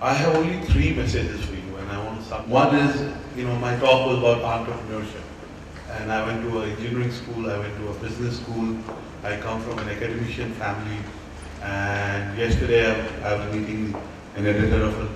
I have only three messages for you, and I want to sum. One is, my talk was about entrepreneurship, and I went to an engineering school, I went to a business school, I come from an academician family, and yesterday I was meeting an editor of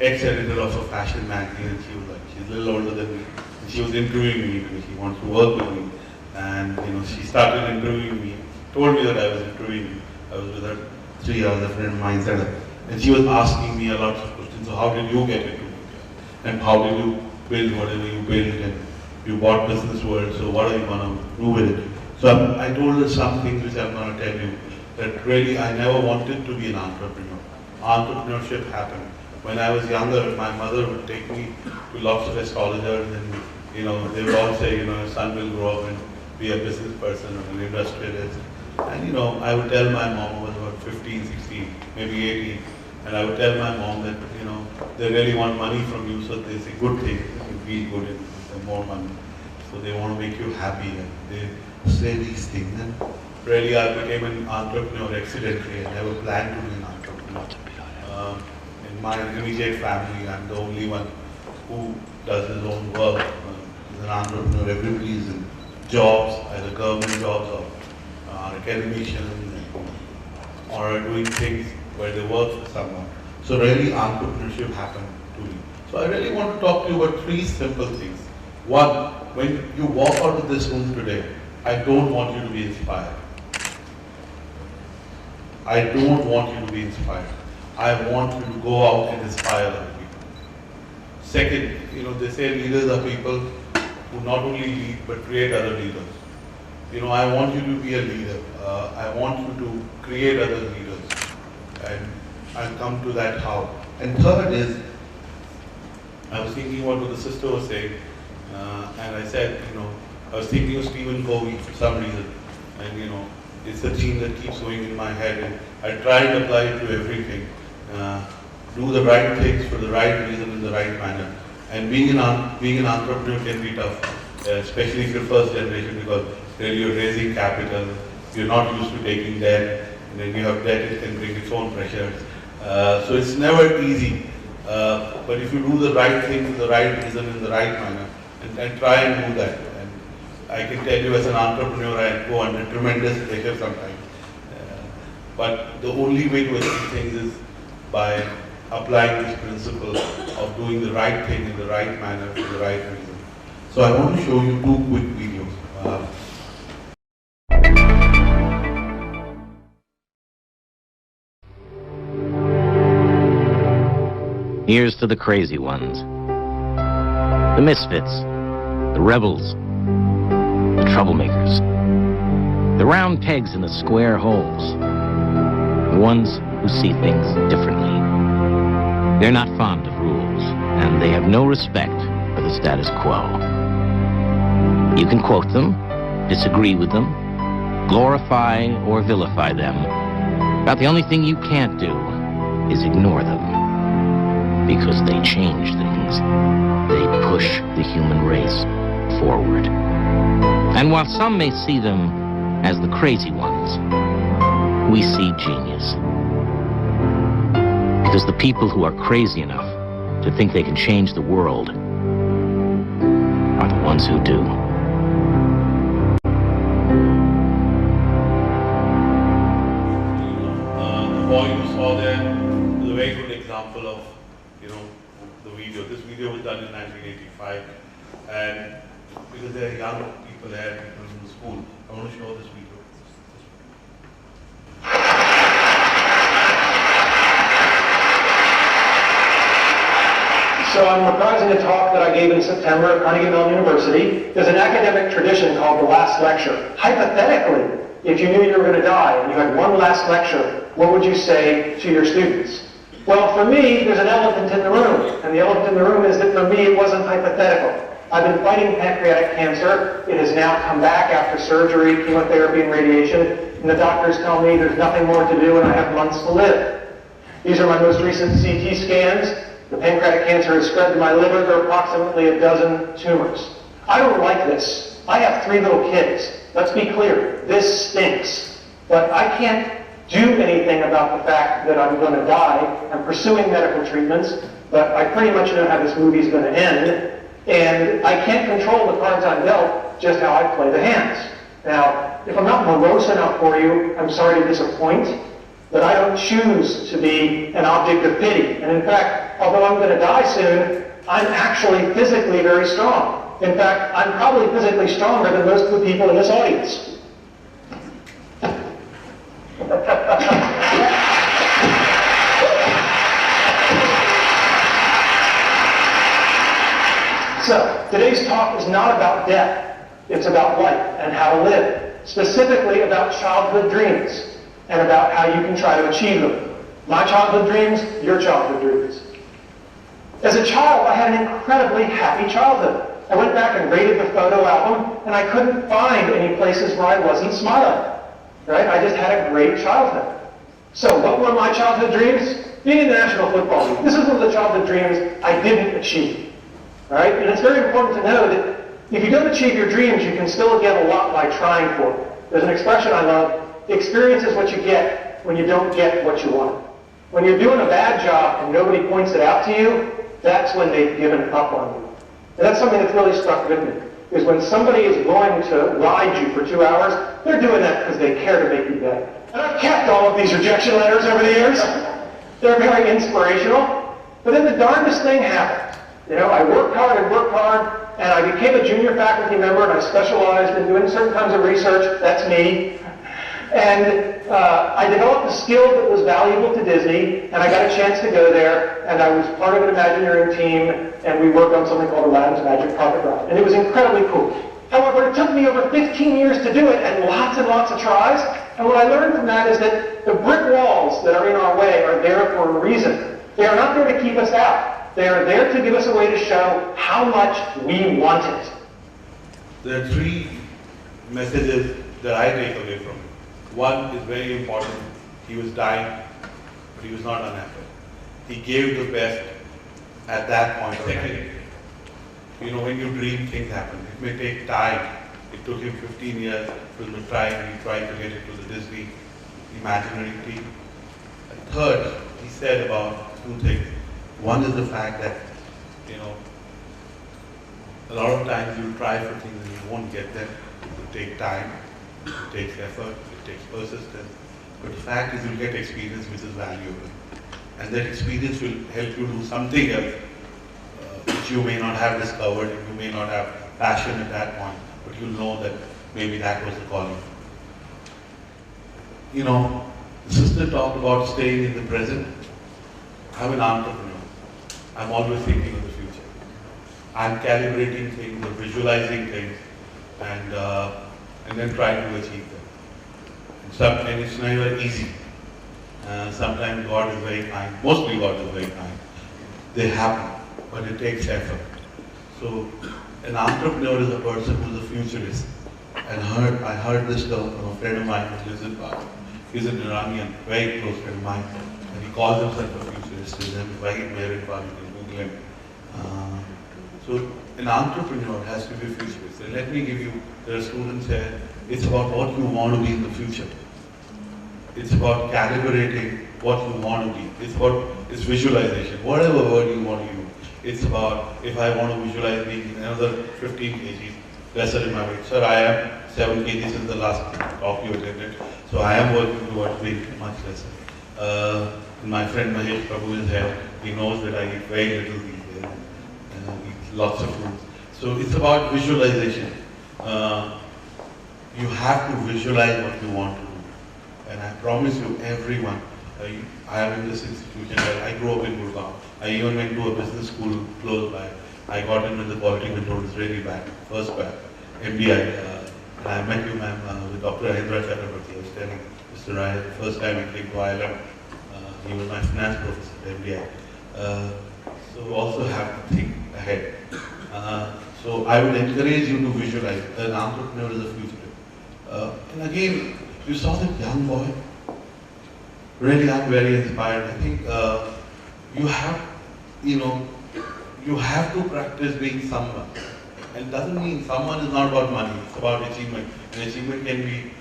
ex-editor of a fashion magazine, and she's a little older than me, and she was interviewing me, and she wants to work with me, and she started interviewing me, told me that I was interviewing me. I was with her 3 hours, a friend of mine said, and she was asking me a lot of questions. So how did you get into media? And how did you build whatever you built? And you bought Business World, so what are you going to do with it? So I told her some things which I'm going to tell you, that really I never wanted to be an entrepreneur. Entrepreneurship happened. When I was younger, my mother would take me to lots of astrologers, and they would all say, your son will grow up and be a business person or an industrialist. And I would tell my mom, I was about 15, 16, maybe 18, and I would tell my mom that, they really want money from you, so they say good things, you feel good and more money. So they want to make you happy, and they say these things. And really I became an entrepreneur accidentally. I never planned to be an entrepreneur. In my immediate family, I'm the only one who does his own work. He's an entrepreneur. Everybody is in jobs, either government jobs or academicians, or doing things where they work for someone. So really entrepreneurship happened to me. So I really want to talk to you about 3 simple things. One, when you walk out of this room today, I don't want you to be inspired. I don't want you to be inspired. I want you to go out and inspire other people. Second, they say leaders are people who not only lead but create other leaders. I want you to be a leader. I want you to create other leaders. And I'll come to that how. And third is, I was thinking what the sister was saying, and I said, I was thinking of Stephen Covey for some reason. And it's a theme that keeps going in my head, and I try and apply it to everything. Do the right things for the right reason in the right manner. And being an entrepreneur can be tough, especially if you're first generation, because really you're raising capital, you're not used to taking debt, and then you have debt, it can bring its own pressures. So it's never easy. But if you do the right thing for the right reason in the right manner, and try and do that. And I can tell you as an entrepreneur, I go under tremendous pressure sometimes. But the only way to achieve things is by applying this principle of doing the right thing in the right manner for the right reason. So I want to show you 2 quick videos. Here's to the crazy ones, the misfits, the rebels, the troublemakers, the round pegs in the square holes, the ones who see things differently. They're not fond of rules, and they have no respect for the status quo. You can quote them, disagree with them, glorify or vilify them, but the only thing you can't do is ignore them, because they change things. They push the human race forward. And while some may see them as the crazy ones, we see genius. Because the people who are crazy enough to think they can change the world are the ones who do. The boy you saw there is a very good example of, the video. This video was done in 1985, and because there are young people there, people in the school, I want to show this video. So I'm reprising a talk that I gave in September at Carnegie Mellon University. There's an academic tradition called the last lecture. Hypothetically, if you knew you were going to die and you had one last lecture, what would you say to your students? Well, for me, there's an elephant in the room. And the elephant in the room is that for me, it wasn't hypothetical. I've been fighting pancreatic cancer. It has now come back after surgery, chemotherapy, and radiation. And the doctors tell me there's nothing more to do and I have months to live. These are my most recent CT scans. The pancreatic cancer has spread to my liver. There are approximately a dozen tumors. I don't like this. I have 3 little kids. Let's be clear. This stinks. But I can't do anything about the fact that I'm going to die. I'm pursuing medical treatments, but I pretty much know how this movie's going to end, and I can't control the cards I'm dealt, just how I play the hands. Now, if I'm not morose enough for you, I'm sorry to disappoint, but I don't choose to be an object of pity. And in fact, although I'm going to die soon, I'm actually physically very strong. In fact, I'm probably physically stronger than most of the people in this audience. So, today's talk is not about death. It's about life and how to live. Specifically about childhood dreams and about how you can try to achieve them. My childhood dreams, your childhood dreams. As a child, I had an incredibly happy childhood. I went back and rated the photo album, and I couldn't find any places where I wasn't smiling. Right? I just had a great childhood. So what were my childhood dreams? Being in the National Football League. This is one of the childhood dreams I didn't achieve. Right? And it's very important to know that if you don't achieve your dreams, you can still get a lot by trying for it. There's an expression I love, experience is what you get when you don't get what you want. When you're doing a bad job and nobody points it out to you, that's when they've given up on you. And that's something that's really stuck with me. Is when somebody is going to ride you for 2 hours, they're doing that because they care to make you better. And I've kept all of these rejection letters over the years. They're very inspirational. But then the darndest thing happened. You know, I worked hard, and I became a junior faculty member, and I specialized in doing certain kinds of research. That's me. And I developed a skill that was valuable to Disney, and I got a chance to go there, and I was part of an Imagineering team, and we worked on something called Aladdin's Magic Carpet Ride. And it was incredibly cool. However, it took me over 15 years to do it, and lots of tries. And what I learned from that is that the brick walls that are in our way are there for a reason. They are not there to keep us out. They are there to give us a way to show how much we want it. There are three messages that I take away from it. One is very important. He was dying, but he was not unhappy. He gave the best at that point. Second, you know, when you dream, things happen. It may take time. It took him 15 years to try, and he tried to get it to the Disney Imagineering team. And third, he said about two things. One is the fact that, you know, a lot of times you try for things and you won't get them. It will take time, it takes effort, it takes persistence. But the fact is you'll get experience which is valuable. And that experience will help you do something else which you may not have discovered, you may not have passion at that point, but you'll know that maybe that was the calling. You know, the sister talked about staying in the present. I'm an entrepreneur. I'm always thinking of the future. I'm calibrating things, or visualizing things, and then trying to achieve them. And it's never easy. Sometimes God is very kind. Mostly God is very kind. They happen, but it takes effort. So an entrepreneur is a person who's a futurist. And I heard this from a friend of mine who lives in Bali. He's an Iranian, very close friend of mine. And he calls himself a futurist. He's right there in Bali, you can Google him. So an entrepreneur has to be a futurist. And let me give you, there are students here, it's about what you want to be in the future. It's about calibrating what you want to be. It's visualization, whatever word you want to use. It's about, if I want to visualize being another 15 kgs lesser in my weight. Sir, I am 7 kgs since the last talk you attended. So I am working towards being much lesser. My friend Mahesh Prabhu is here. He knows that I eat very little these days. Eat lots of fruits. So it's about visualization. You have to visualize what you want to do. And I promise you, everyone, I am in this institution, I grew up in Gurgaon. I even went to a business school close by. I got in when the quality control was really bad, first bad, MBI. And I met you, ma'am, with Dr. Annurag Batra. I was telling Mr. Rai, the first time I came to Ireland, he was my finance professor at MBI. So also have to think ahead. So I would encourage you to visualize. An entrepreneur is a future. And again, you saw that young boy. Really, I'm very inspired. I think you have to practice being someone. And it doesn't mean someone is not about money, it's about achievement. And achievement can be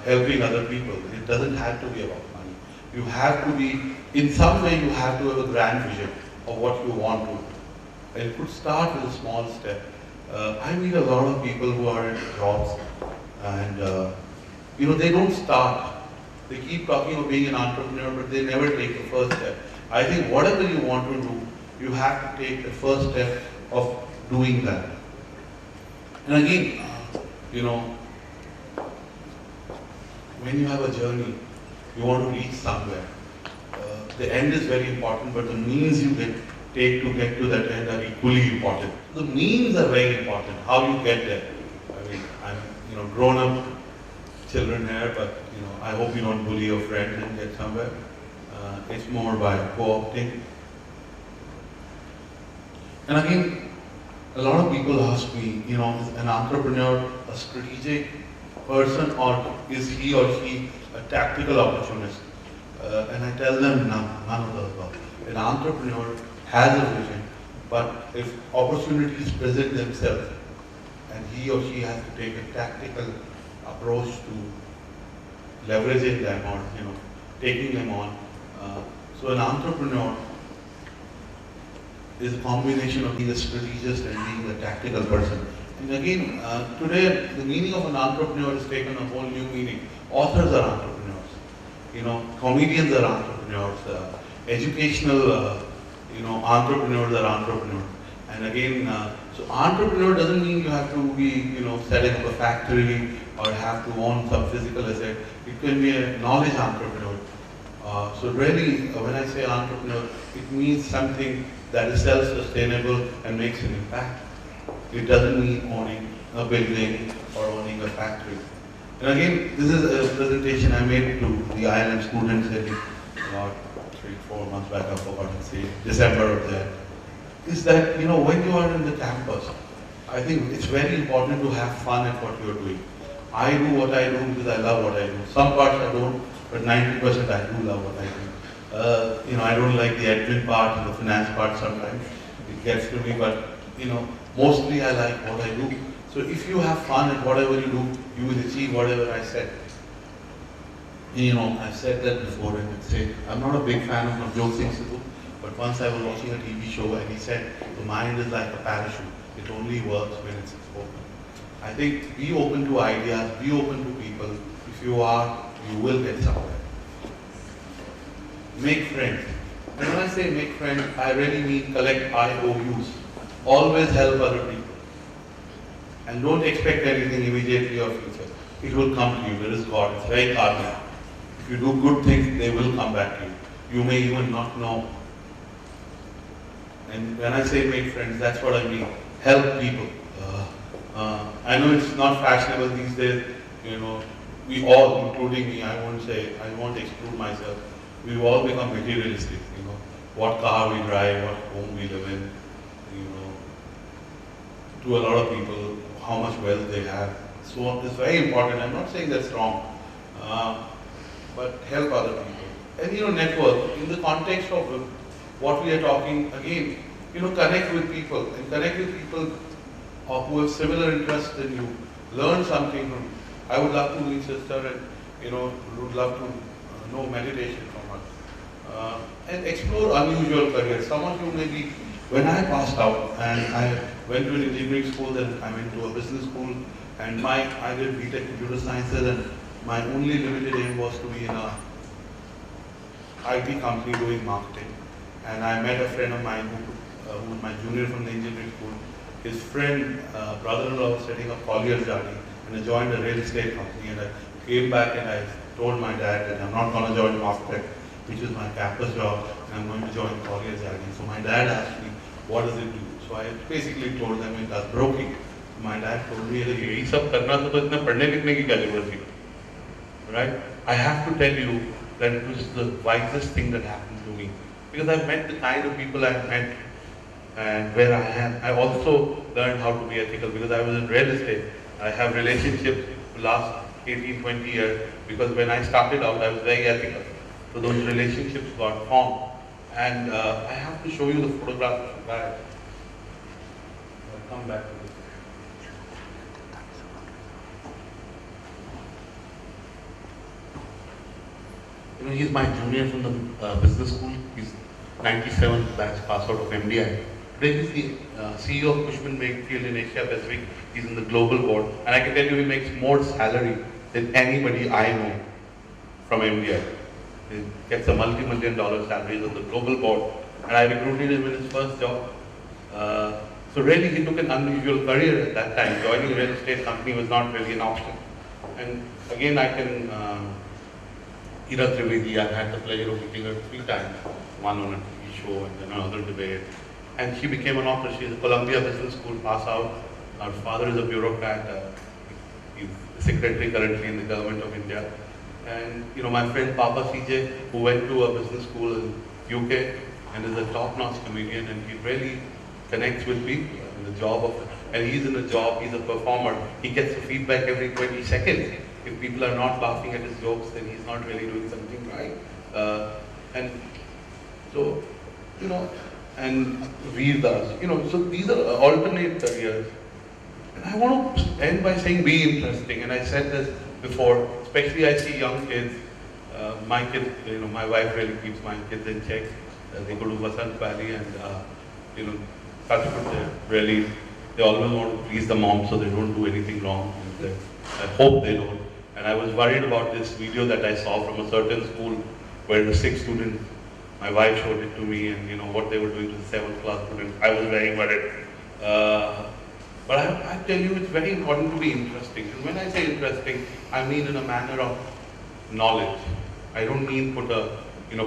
helping other people. It doesn't have to be about money. You have to be, in some way you have to have a grand vision of what you want to do. And it could start with a small step. I meet a lot of people who are in jobs and they don't start. They keep talking of being an entrepreneur, but they never take the first step. I think whatever you want to do, you have to take the first step of doing that. And again, when you have a journey, you want to reach somewhere. The end is very important, but the means you take to get to that end are equally important. The means are very important, how you get there. I mean, I'm grown up children here, but I hope you don't bully your friends and get somewhere. It's more by co-opting. And again, a lot of people ask me, is an entrepreneur a strategic person or is he or she a tactical opportunist? And I tell them none of the above. An entrepreneur has a vision, but if opportunities present themselves and he or she has to take a tactical approach to leveraging them or taking them on. So an entrepreneur is a combination of being a strategist and being a tactical person. And again, today the meaning of an entrepreneur has taken a whole new meaning. Authors are entrepreneurs. Comedians are entrepreneurs. Educational entrepreneurs are entrepreneurs. And again, so entrepreneur doesn't mean you have to be setting up a factory or have to own some physical asset. It can be a knowledge entrepreneur. So really, when I say entrepreneur, it means something that is self-sustainable and makes an impact. It doesn't mean owning a building or owning a factory. And again, this is a presentation I made to the ILM students about 3-4 months back, I forgot to say, December of that. Is that, when you are in the campus, I think it's very important to have fun at what you're doing. I do what I do because I love what I do. Some parts I don't, but 90% I do love what I do. I don't like the admin part and the finance part sometimes. It gets to me, but mostly I like what I do. So if you have fun at whatever you do, you will achieve whatever I said. I've said that before and I'd say, I'm not a big fan of Navjot Singh Sidhu, but once I was watching a TV show and he said, the mind is like a parachute. It only works when it's open. I think be open to ideas, be open to people. If you are, you will get somewhere. Make friends. And when I say make friends, I really mean collect IOUs. Always help other people. And don't expect anything immediately or future. It will come to you. There is God. It's very karmic. If you do good things, they will come back to you. You may even not know. And when I say make friends, that's what I mean. Help people. I know it's not fashionable these days. We all, including me, I won't exclude myself. We've all become materialistic. What car we drive, what home we live in. To a lot of people, how much wealth they have. So it's very important. I'm not saying that's wrong, but help other people. And network in the context of what we are talking again. Connect with people and connect with people who have similar interests than you. Learn something from. I would love to meet sister and would love to know meditation from her and explore unusual careers. Some of you maybe. When I passed out and I went to an engineering school, then I went to a business school, and I did BTech Computer Sciences, and my only limited aim was to be in a IT company doing marketing. And I met a friend of mine who was my junior from the engineering school. His friend, brother-in-law was setting up Collier's Garden, and I joined a real estate company. And I came back and I told my dad that I'm not going to join Martech, which is my campus job, and I'm going to join Collier's Garden. So my dad asked me, what does it do? So I basically told them it does broking. My dad told me that ये सब करना तो इतना पढ़ने लिखने की क्या जरूरत थी, right? I have to tell you that it was the wisest thing that happened to me because I've met the kind of people I've met, and where I am. I also learned how to be ethical because I was in real estate. I have relationships for the last 18-20 years because when I started out, I was very ethical. So those relationships got formed. And I have to show you the photograph of the guy. I'll come back to this. he's my junior from the business school. He's 97th batch pass out of MDI. Today he's the CEO of Cushman Wakefield in Asia Pacific. He's in the global board, and I can tell you he makes more salary than anybody I know from MDI. He gets a multi-million-dollar salaries on the global board, and I recruited him in his first job. So really, he took an unusual career at that time. Joining a real estate company was not really an option. And again, I can, Ira Trivedi, I've had the pleasure of meeting her 3 times, one on a TV show and then another debate. And she became an author. She's a Columbia Business School pass out. Her father is a bureaucrat. He's secretary currently in the government of India. And my friend Papa CJ, who went to a business school in UK and is a top-notch comedian, and he really connects with people in the job of it. And he's in a job, he's a performer. He gets the feedback every 20 seconds. If people are not laughing at his jokes, then he's not really doing something right. And so, and Veer Das, so these are alternate careers. And I want to end by saying be interesting. And I said this before, especially I see young kids, my kids, my wife really keeps my kids in check. They go to Vasant Valley and, touch wood, they always want to please the mom so they don't do anything wrong. And I hope they don't. And I was worried about this video that I saw from a certain school where the 6 students, my wife showed it to me, and what they were doing to the 7th class students. I was very worried. But I tell you, it's very important to be interesting. And when I say interesting, I mean in a manner of knowledge. I don't mean put a,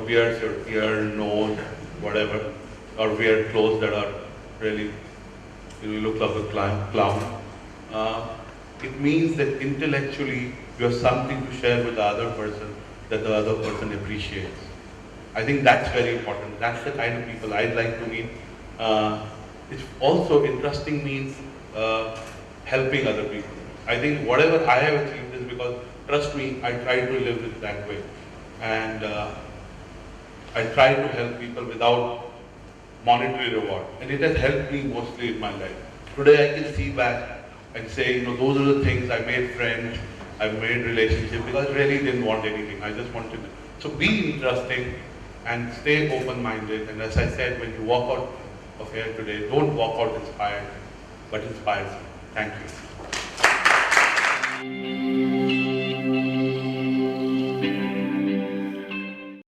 pierce your ear, nose, whatever, or wear clothes that are really, you look like a clown. It means that intellectually you have something to share with the other person that the other person appreciates. I think that's very important. That's the kind of people I'd like to meet. It's also interesting means helping other people. I think whatever I have achieved is because, trust me, I try to live it that way. And I try to help people without monetary reward. And it has helped me mostly in my life. Today I can see back and say, those are the things. I made friends, I made relationships because I really didn't want anything. I just wanted to. So be interesting and stay open-minded. And as I said, when you walk out of here today, don't walk out inspired, but inspired. Thank you.